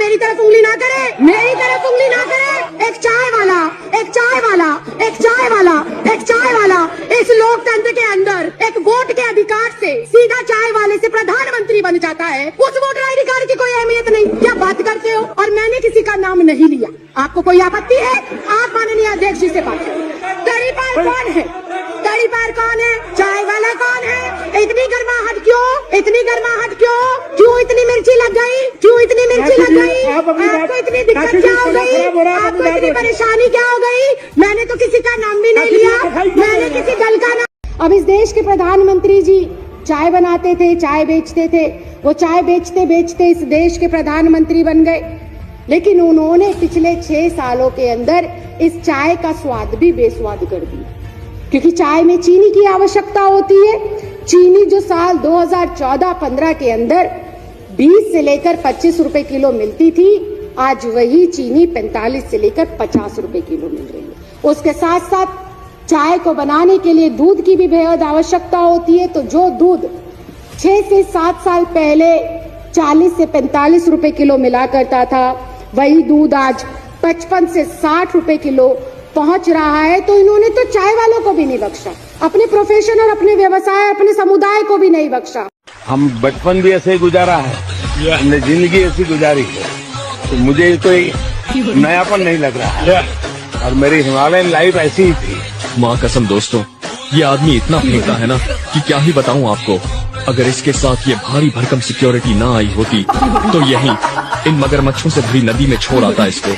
मेरी तरफ उंगली ना करे, मेरी तरफ उंगली ना करे। एक चाय वाला, एक चाय वाला, एक चाय वाला, एक चाय वाला इस लोकतंत्र के अंदर एक वोट के अधिकार से सीधा चाय वाले से प्रधानमंत्री बन जाता है। उस वोटर आई डी कार्ड की कोई अहमियत नहीं। क्या बात करते हो? और मैंने किसी का नाम नहीं लिया। आपको कोई आपत्ति है? आप माननीय अध्यक्ष जी से बात करें। तड़ीपार कौन है? तड़ीपार कौन है? चाय वाला कौन है? इतनी गर्माहट क्यों? इतनी गर्माहट क्यों? क्यों इतनी मिर्ची लग गई? क्यों इतनी मिर्ची लग गई? आपको इतनी दिक्कत क्या हो गई? आपको इतनी परेशानी क्या हो गई? मैंने तो किसी का नाम भी नहीं लिया, मैंने किसी दल का नाम। अब इस देश के प्रधानमंत्री जी चाय बनाते थे, चाय बेचते थे। वो चाय बेचते बेचते इस देश के प्रधानमंत्री बन गए, लेकिन उन्होंने पिछले 6 सालों के अंदर इस चाय का स्वाद भी बेस्वाद कर दिया। क्योंकि चाय में चीनी की आवश्यकता होती है। चीनी जो साल 2014-15 के अंदर 20 से लेकर 25 रुपए किलो मिलती थी, आज वही चीनी 45 से लेकर 50 रुपए किलो मिल रही है। उसके साथ साथ चाय को बनाने के लिए दूध की भी बेहद आवश्यकता होती है। तो जो दूध 6 से 7 साल पहले 40 से 45 रुपए किलो मिला करता था, वही दूध आज 55 से 60 रुपए किलो पहुंच रहा है। तो इन्होंने तो चाय वालों को भी नहीं बख्शा, अपने प्रोफेशन और अपने व्यवसाय, अपने समुदाय को भी नहीं बख्शा। हम बचपन भी ऐसे ही गुजारा है, हमने जिंदगी ऐसी गुजारी है, तो मुझे कोई नयापन नहीं लग रहा है। और मेरी हिमालयन लाइफ ऐसी ही थी। माँ कसम दोस्तों, ये आदमी इतना फेंकता है ना कि क्या ही बताऊं आपको। अगर इसके साथ ये भारी भरकम सिक्योरिटी ना आई होती तो यहीं इन मगरमच्छों से भरी नदी में छोड़ आता इसको।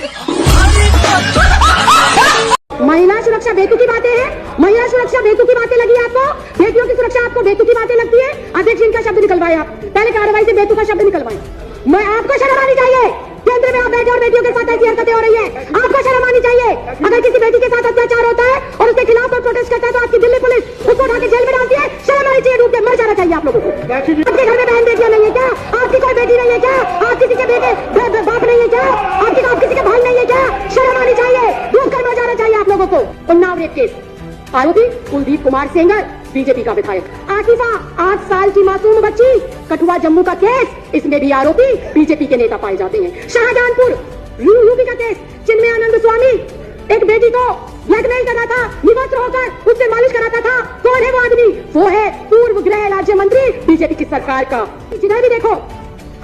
महिला सुरक्षा बेतुकी बातें हैं। महिला सुरक्षा बेतुकी बातें लगी आपको? बेटियों की सुरक्षा आपको बेतुकी बातें लगती है? अध्यक्ष इनका शब्द निकलवाए आप, पहले कार्रवाई से बेतु का शब्द निकलवाए। मैं आपको शर्म आनी चाहिए। केंद्र में आप बैठे और बेटियों के साथ ऐसी हरकतें हो रही है, आपको शर्म आनी चाहिए। अगर किसी बेटी के साथ अत्याचार होता है और उसके खिलाफ कोई प्रोटेस्ट करता है तो आपकी दिल्ली पुलिस उसको उठा के जेल में डालती है। शर्म आनी चाहिए, डूब के मर जाना चाहिए आप लोगों को। आपके घर में बहन बेटियां नहीं है क्या? आपकी कोई बेटी नहीं है क्या? आप किसी के बेटे बाप नहीं है क्या? आप किसी के भाई नहीं है क्या? शर्म आनी चाहिए, डूब कर मर जाना चाहिए आप लोगों को। उन्नाव रेप केस, आरोपी कुलदीप कुमार सेंगर, बीजेपी का विधायक। आसिफा 8 साल की मासूम बच्ची, कठुआ जम्मू का केस, इसमें भी आरोपी बीजेपी के नेता पाए जाते हैं। शाहजहांपुर यूपी का केस, चिन्मय आनंद स्वामी एक बेटी को ब्लैकमेल कर रहा था, निवस्त्र होकर उससे मालिश कराता था। कौन है वो आदमी? वो है पूर्व गृह राज्य मंत्री बीजेपी की सरकार का। जिधर भी देखो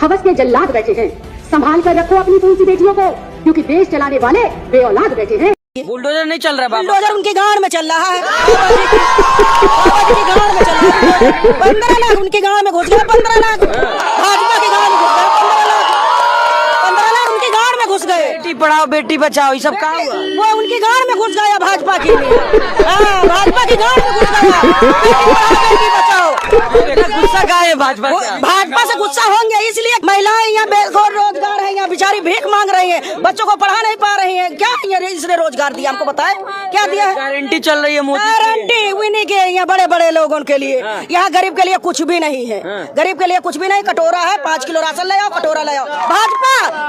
हवस के जल्लाद बैठे हैं। संभाल कर रखो अपनी पूंजी बेटियों को, क्योंकि देश चलाने वाले बेऔलाद बैठे हैं। बुलडोजर नहीं चल रहा है, बुलडोजर उनके गांव में चल रहा है। उनके गांव में चल रहा है। 15 लाख उनके गांव में घुस गया। 15 लाख भाजपा के गांव में घुस गया। 15 लाख उनके गांव में घुस गए। बेटी पढ़ाओ बेटी बचाओ ये सब काम वो उनके गांव में घुस गया भाजपा के लिए। भाजपा के गांव में घुस गया। बेटी बचाओ। गुस्सा का है भाजपा भाजपा से गुस्सा होंगे, इसलिए महिलाएं यहाँ बेघर रोजगार है, यहाँ बेचारी भीख मांग रही है, बच्चों को पढ़ा नहीं पा रही है। क्या इसने रोजगार दिया? हमको बताए क्या दिया है? गारंटी चल रही है मोदी गारंटी विनी के यहाँ बड़े बड़े लोगों के लिए। यहाँ गरीब के लिए कुछ भी नहीं है। गरीब के लिए कुछ भी नहीं। कटोरा है, 5 किलो राशन ले आओ, कटोरा ले आओ।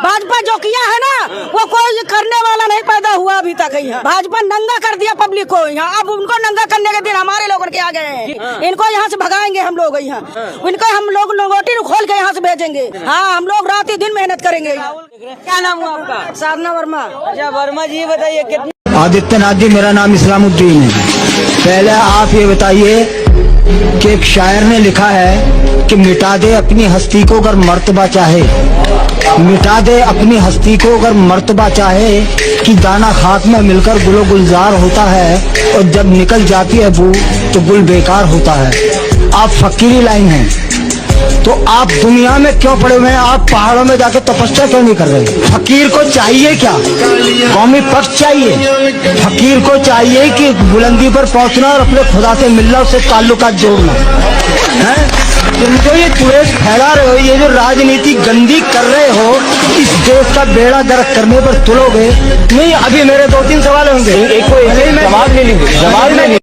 भाजपा जो किया है ना, वो कोई करने वाला नहीं पैदा हुआ अभी तक। यहाँ भाजपा नंगा कर दिया पब्लिक को। यहाँ अब उनको नंगा करने के दिन हमारे लोगों के आ गए हैं। इनको यहाँ से भगाएंगे हम लोग। यहाँ इनको हम लोग नोटी खोल के यहाँ से भेजेंगे। हाँ, हम लोग रात दिन मेहनत करेंगे। क्या नाम हुआ आपका? साधना वर्मा। अच्छा वर्मा जी, बताइए कितने? आदित्यनाथ जी, मेरा नाम इस्लामुद्दीन है। पहले आप ये बताइए कि एक शायर ने लिखा है कि मिटा दे अपनी हस्ती को अगर मर्तबा चाहे, मिटा दे अपनी हस्ती को अगर मर्तबा चाहे, कि दाना खाक में मिलकर गुलो गुलजार होता है और जब निकल जाती है बू तो गुल बेकार होता है। आप फकीरी लाइन हैं, तो आप दुनिया में क्यों पड़े हुए हैं? आप पहाड़ों में जाकर तपस्या क्यों नहीं कर रहे? फकीर को चाहिए क्या? कौमी पक्ष चाहिए? फकीर को चाहिए कि बुलंदी पर पहुंचना और अपने खुदा से मिलना, उससे ताल्लुकात जोड़ना है। तुम जो ये तुरेश फैला रहे हो, ये जो राजनीति गंदी कर रहे हो, इस देश का बेड़ा गर्क करने पर तुलोगे नहीं। अभी मेरे 2-3 सवाल होंगे, एक को जवाब ले लेंगे।